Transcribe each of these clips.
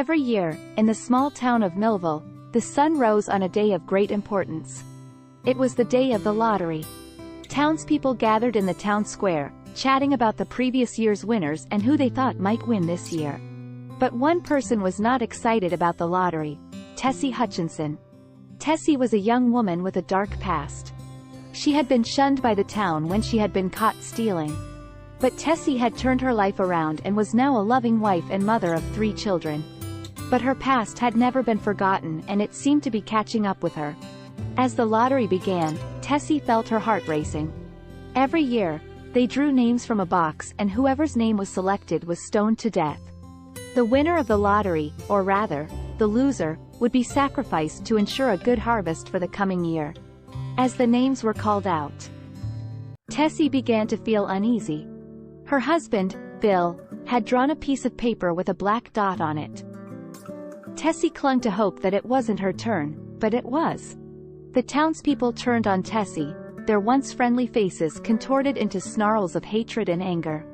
Every year, in the small town of Millville, the sun rose on a day of great importance. It was the day of the lottery. Townspeople gathered in the town square, chatting about the previous year's winners and who they thought might win this year. But one person was not excited about the lottery: Tessie Hutchinson. Tessie was a young woman with a dark past. She had been shunned by the town when she had been caught stealing. But Tessie had turned her life around and was now a loving wife and mother of 3 children. But her past had never been forgotten, and it seemed to be catching up with her. As the lottery began, Tessie felt her heart racing. Every year, they drew names from a box, and whoever's name was selected was stoned to death. The winner of the lottery, or rather, the loser, would be sacrificed to ensure a good harvest for the coming year. As the names were called out, Tessie began to feel uneasy. Her husband, Bill, had drawn a piece of paper with a black dot on it. Tessie clung to hope that it wasn't her turn, but it was. The townspeople turned on Tessie, their once friendly faces contorted into snarls of hatred and anger.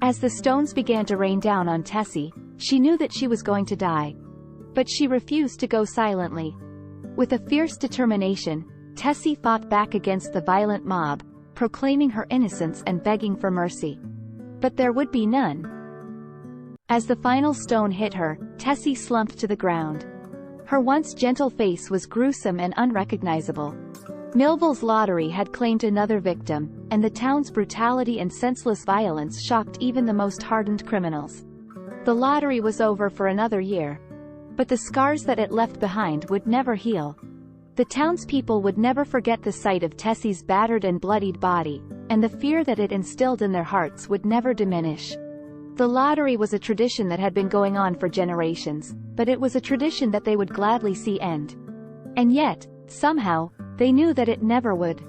As the stones began to rain down on Tessie, she knew that she was going to die. But she refused to go silently. With a fierce determination, Tessie fought back against the violent mob, proclaiming her innocence and begging for mercy. But there would be none. As the final stone hit her, Tessie slumped to the ground. Her once gentle face was gruesome and unrecognizable. Millville's lottery had claimed another victim, and the town's brutality and senseless violence shocked even the most hardened criminals. The lottery was over for another year. But the scars that it left behind would never heal. The townspeople would never forget the sight of Tessie's battered and bloodied body, and the fear that it instilled in their hearts would never diminish. The lottery was a tradition that had been going on for generations, but it was a tradition that they would gladly see end. And yet, somehow, they knew that it never would.